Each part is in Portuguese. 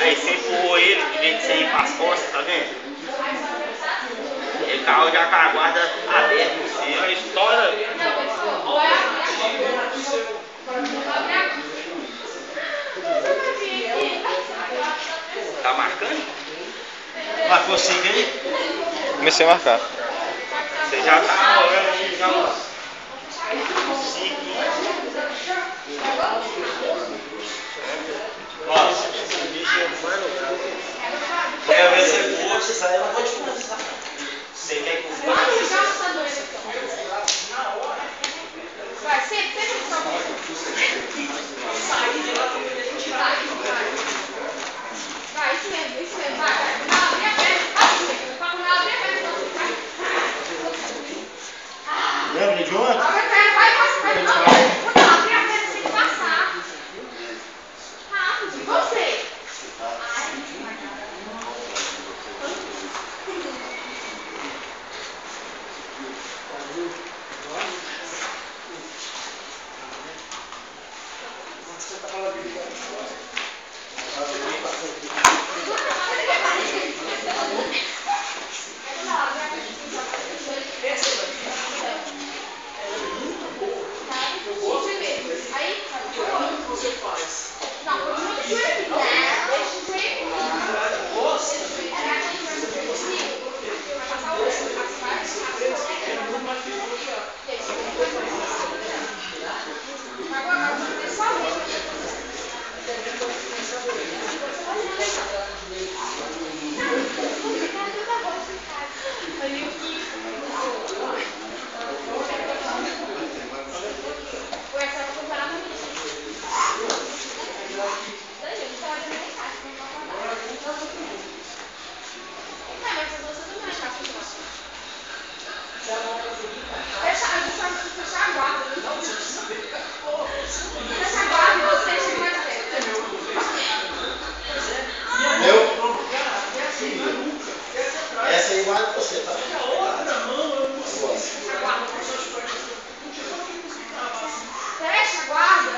Aí você empurrou ele, em vez de você ir para as costas, tá vendo? Ele caiu já com a guarda aberta em cima. A história. Tá marcando? Marcou 5 aí? Comecei a marcar. Você já tá olhando aí, já uns 5. Nossa, esse bicho é mais lugar. Quer ver se for, você sai, eu não vou te começar. Você quer que eu faça? Vai, sempre vai, isso mesmo, vai. Não, abrir a perna, faz isso. Não abrir a perna, não. Lembra de ontem? Abre a perna, vai passar. Não, abrir a perna sem passar. Rápido, você. Essa é igual a você, tá? Fecha a guarda.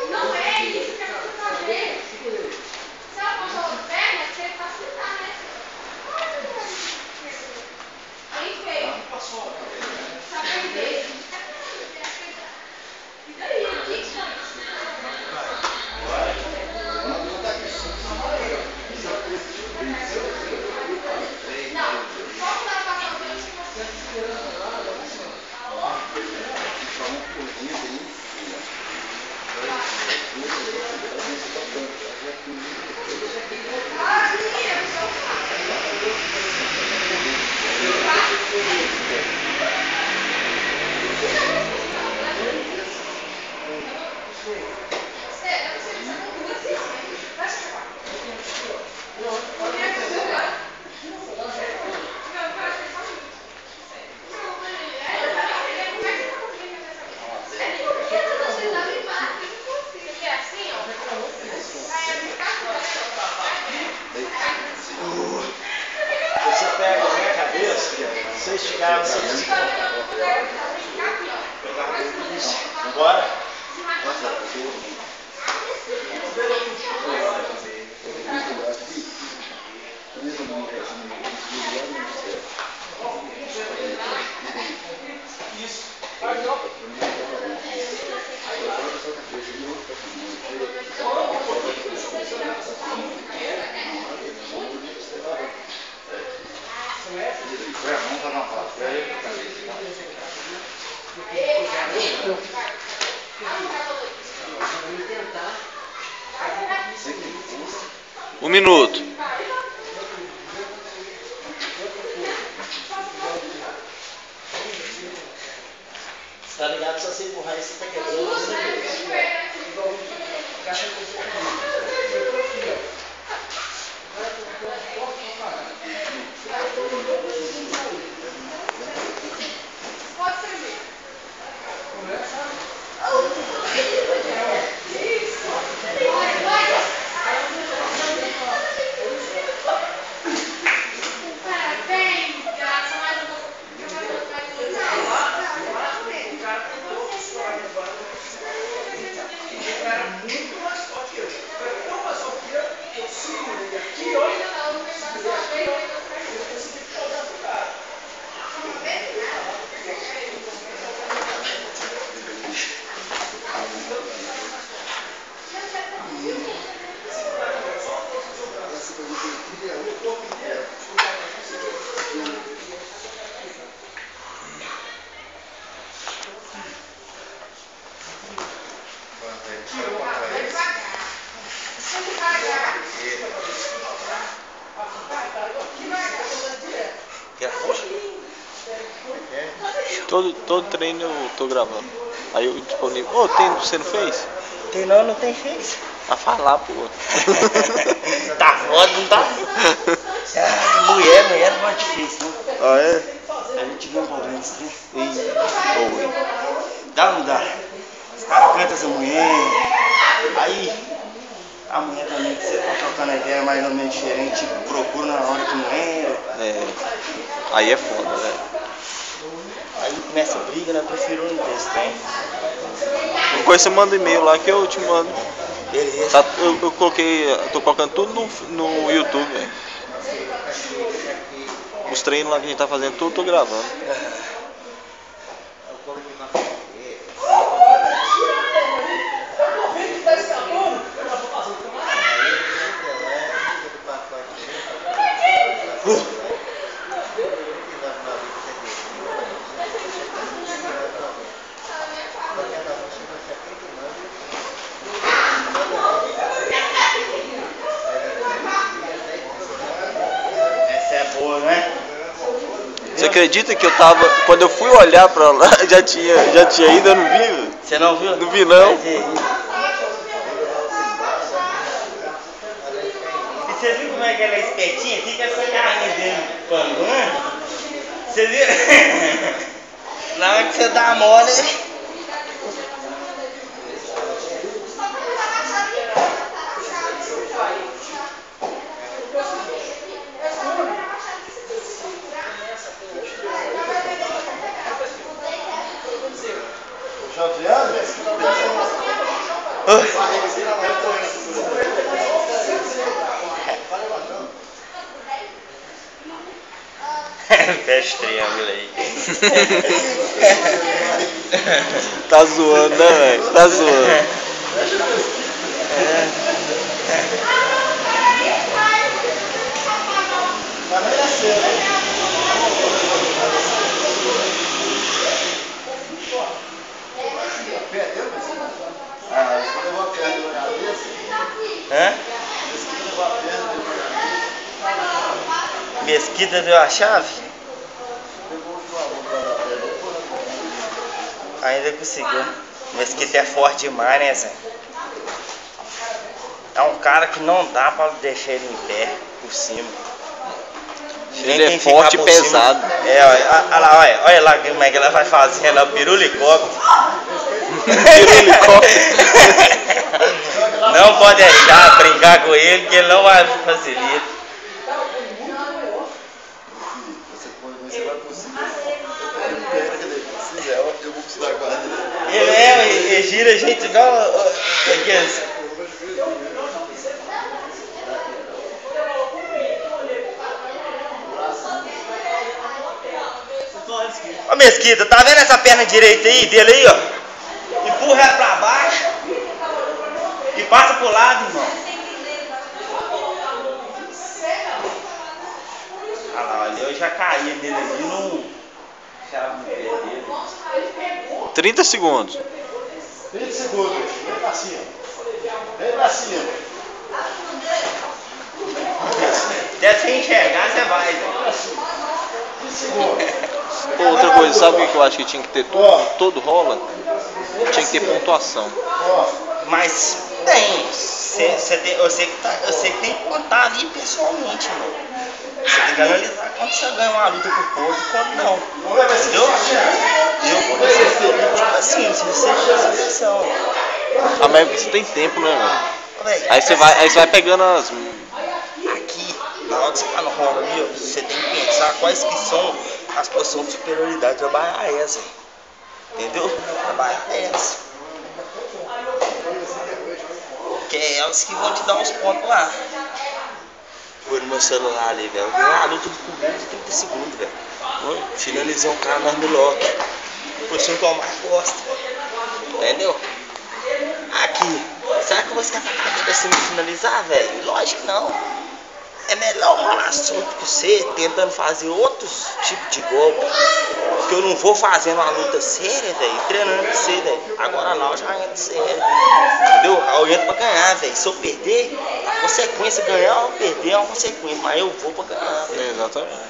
Não é isso que é pra você fazer. Se ela passou outra perna, você facilitar, né? Bem feito. Só aprender. E daí? O que que foi? Não. Como ela passou o tempo? Você pega a minha cabeça, você esticar, você esticar. Bora? Vamos fazer uma foto. Um minuto. Tá ligado? Se você empurrar isso, você tá quebrando. Pode servir. Parabéns, graça, mais um Era muito mais forte que eu. Era tão mais forte que eu segurei aqui, olha. Eu consegui jogar pro cara. Todo treino eu tô gravando. Aí eu disponível. Ô, tem, você não fez? Tem não tem fez. A falar, pô. Tá foda, não tá? Ah, mulher não é difícil, né? Ah, é? A gente viu um problema disso, né? Ih, Dá ou não dá? Os caras cantam essa mulher. Aí a mulher também que você tá trocando a ideia mais ou menos diferente, procura na hora que não era. é. Aí é foda, né? Aí começa a briga, né? Eu prefiro não ter esse trem. Uma coisa você manda e-mail lá que eu te mando. Beleza. Tá, eu coloquei. Eu tô colocando tudo no YouTube, velho. Os treinos lá que a gente tá fazendo, tudo eu tô gravando. Essa é boa, né? Você acredita que eu tava. Quando eu fui olhar pra lá, já tinha ido, eu não vi, velho. Você não viu? Não vi, não. E você viu como é que ela é espertinha? Fica essa carrinha dele panguando. Você viu? Na hora que você dá a mole. Fecha o triângulo aí. Tá zoando, né, velho? Tá zoando. Hã? Mesquita deu a chave? Ainda conseguiu. Mesquita é forte demais, né, Zé? É um cara que não dá pra deixar ele em pé por cima. Ele é forte e pesado. É, olha lá como é que ela vai fazendo, é o pirulicóptero. Não pode deixar brincar com ele, que ele não vai facilitar. Ele gira a gente igual aqueles. Ô Mesquita, tá vendo essa perna direita aí, dele aí, ó? Empurra ela pra baixo e passa pro lado, irmão. Olha lá, olha, eu já caí nele ali, não chave no pé dele. 30 segundos. 30 segundos, vem pra cima. Vem pra cima. Até você enxergar, você vai, velho. 20 segundos. Outra coisa, sabe o que eu acho que tinha que ter todo rola? Tinha que ter pontuação. Mas tem. Eu sei que tem que contar ali pessoalmente, mano. Você tem que analisar quando você ganha uma luta com o povo e quando não. Entendeu? Tipo assim, se você presta atenção. Ah, mas você tem tempo, né, velho? Véi, Aí você vai pegando as. aqui, na hora que você tá no rolo ali, ó, você tem que pensar quais que são as posições de superioridade. Trabalhar essa. Entendeu? Trabalhar essa. Que é elas que vão te dar uns pontos lá. Foi no meu celular ali, velho. Eu ganhei a luta com menos de 30 segundos, velho. Finalizei um cara no armlock. Foi assim que eu mais gosto. Entendeu? Aqui. Será que eu vou escapar a cadeira sem me finalizar, velho? Lógico que não. É melhor rolar assunto com você, tentando fazer outros tipos de golpe. Que eu não vou fazendo uma luta séria, velho. Treinando com você, velho. Agora lá eu já entro sério. Entendeu? Eu entro pra ganhar, velho. Se eu perder, a consequência ganhar ou perder é uma consequência. Mas eu vou pra ganhar, velho. Exatamente.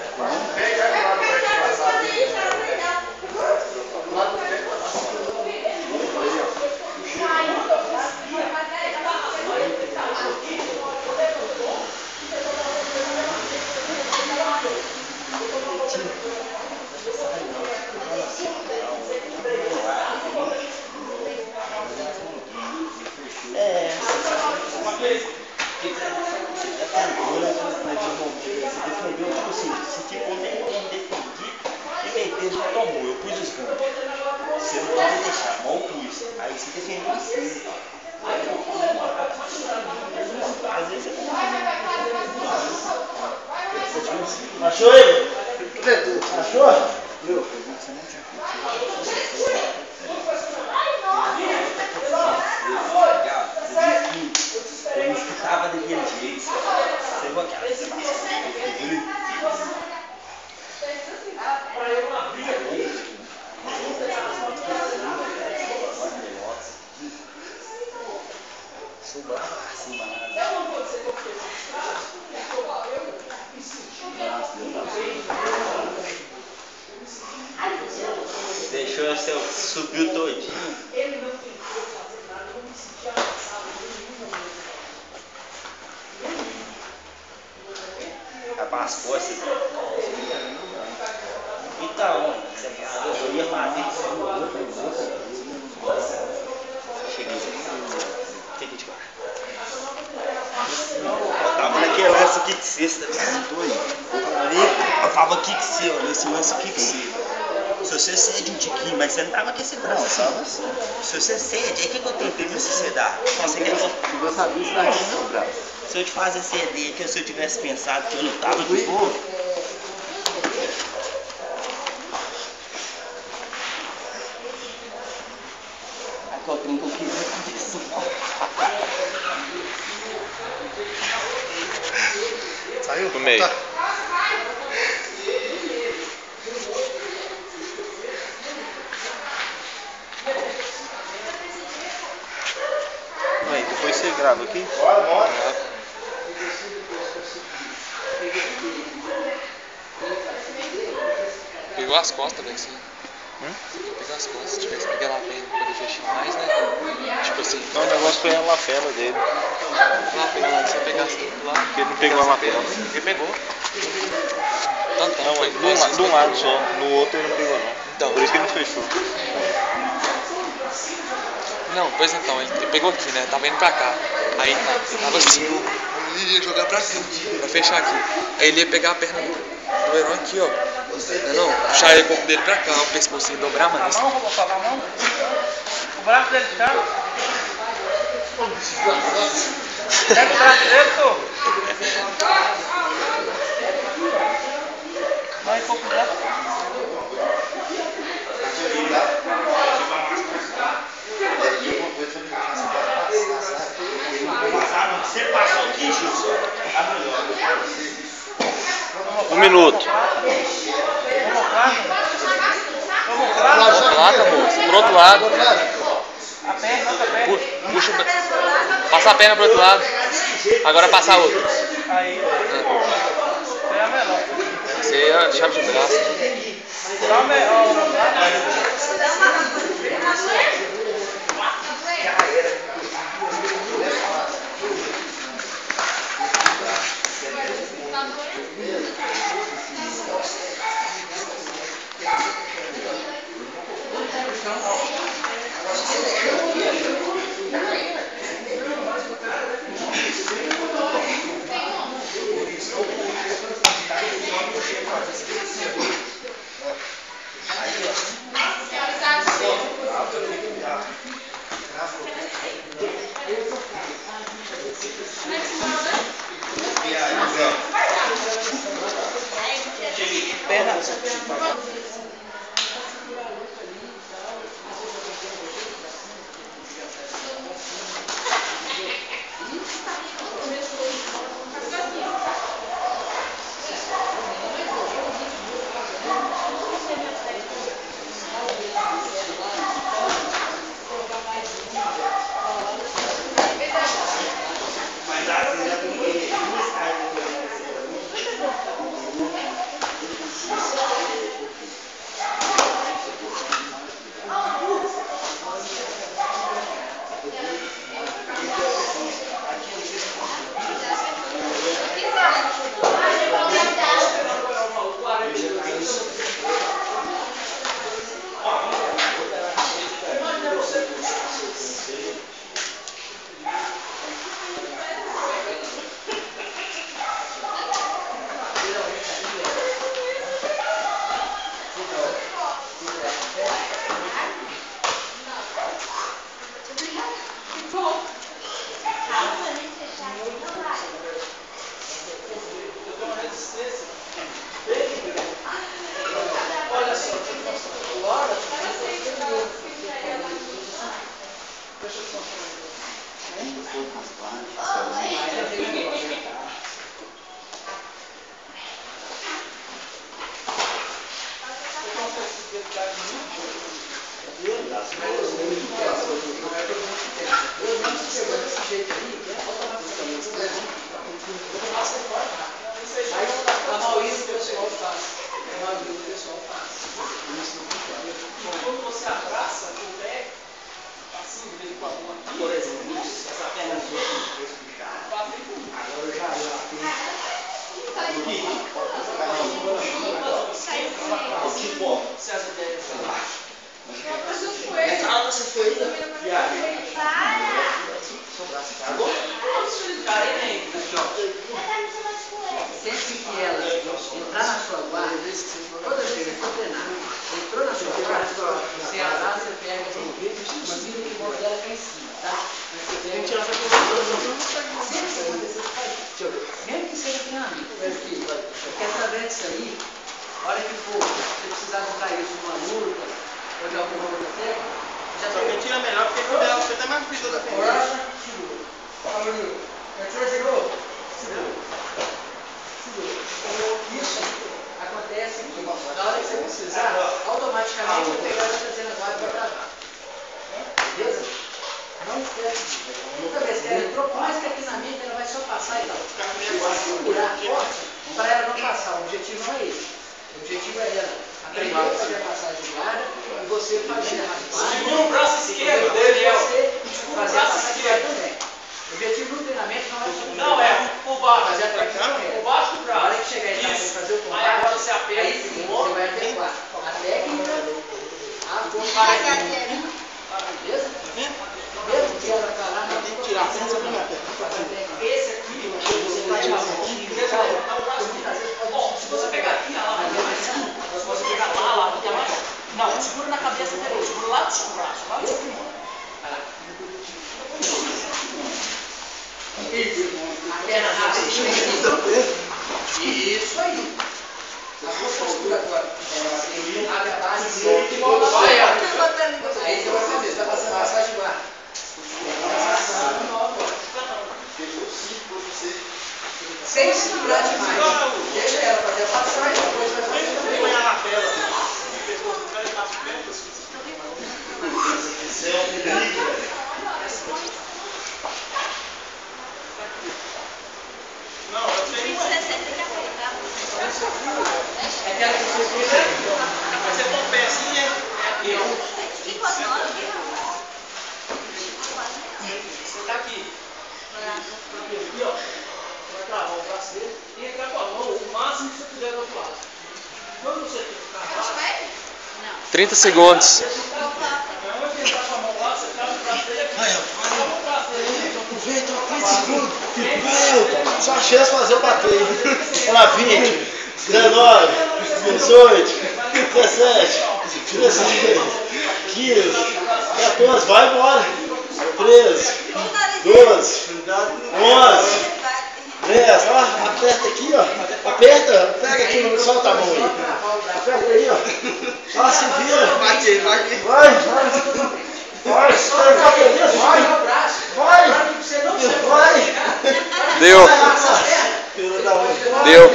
Eu pus os ganhos. Você não pode deixar, mal pus. Aí você defendeu assim. Às vezes você não. Achou ele? Achou? Eu disse que tava daquele jeito. Você viu aquela informação? Deixou seu subiu todinho. Vai para as costas. Então, eu ia fazer isso. Cheguei. Fica de baixo. Eu tava naquele lance aqui que sexta. Eu tava aqui que você, ó, nesse lance aqui que você. Se você cede um tiquinho, mas você não tava com esse braço assim. Se você cede, aí o que eu tentei pra você ceder? Se eu sabia, isso daqui é meu braço. Se eu te fazer ceder aqui, se eu tivesse pensado que eu não tava de boa. Aqui eu tenho que eu queria fazer isso. Saiu? No meio. Tá. Aí, depois você grava aqui. Bora, bora. Pegou as costas, velho, assim. Pegou as costas, se tivesse pegado a pena pra poder fechar mais, né? Tipo assim. Não, o negócio foi a lapela dele. Lá, se eu pegasse tudo lá. Porque ele não pegou a lapela. Ele pegou. Tanto, Não, foi. de um lado só. No outro ele não pegou, não. Então. Por isso que ele não fechou. Não, pois então, ele pegou aqui, né? Tava indo pra cá. Aí tava assim. Ele ia jogar pra frente, pra fechar aqui. Aí ele ia pegar a perna do herói aqui, ó. Não, puxar o corpo dele pra cá, o pescocinho dobrar mais. Vou botar na mão. O braço dele de cá. Pega o braço dele, tô. Vai, pouco braço. Você passou aqui, Gilson? Um minuto. Placa, moço, pro outro lado. Puxa, passa a perna pro outro lado. Agora passa a outra. Aí. Você é a chave de braço. Sempre que ela entrar na sua guarda, toda vez que for treinar, entrou na sua guarda, você abraça, você pega o vídeo, imagina que o bolo dela cai em cima, tá? Tem que tirar essa coisa. Sempre que acontecer, faz isso. Mesmo que seja treinamento, porque através disso aí, a hora que for, você precisar usar isso numa luta, ou de alguma outra técnica, já Só que tira melhor porque quando ela fica até mais difícil da frente. Isso acontece que na hora que você precisar, automaticamente o pegar vai trazendo a guarda para gravar. Beleza? Não esquece. Toda vez que ela entrou, por mais que aqui na mente ela vai só passar e tal. Segurar a força para ela não passar. O objetivo não é esse. O objetivo é ela aprender a fazer a passagem de guarda e você fazer a raspagem. Segura o braço esquerdo dele, ó. Você fazer a passagem de guarda também. O objetivo do treinamento não é só Não, é o baixo. fazer a prática também. O baixo do Na hora braço. que chegar em etapa de fazer o Aí combate, agora você aperta aí sim, o outro. você vai adequar a técnica, a força, beleza? Mesmo que ela tá lá, não tem que tirar. Esse aqui, você vai tirar um pouquinho, Se você pegar aqui, ela vai mais cima. Se você pegar lá, fica mais. Não, segura na cabeça dele, segura lá do braço, lá do cima. Vai lá. a perna rápida. Isso aí. A sua postura agora. Abre a base e volta para aí, ó. Aí você vai fazer, você vai passar massagem de ar. Sem segurar demais. Deixa ela fazer a passagem, depois vai fazer também. Põe ela na tela. Isso é um perigo, velho. Não, eu tenho. É aquela que você fica. Mas você põe um pezinho aqui, ó. Você tá aqui. Aqui, ó. Vai travar o braço dele E entrar com a mão o máximo que você puder do outro lado. Quando você ficar 30 abaixo, 30 segundos. Vou falar Milton, só a chance de fazer eu bater. Olha lá, 20, 19, 18, 17, 16, 15, 14, vai embora. 13, 12, 11, 10, ó, aperta aqui, ó. Aperta, pega aqui, não solta a mão aí. Aperta aí, ó. Ó, se vira. Vai, vai, vai. Deu. Deu.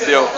Deu.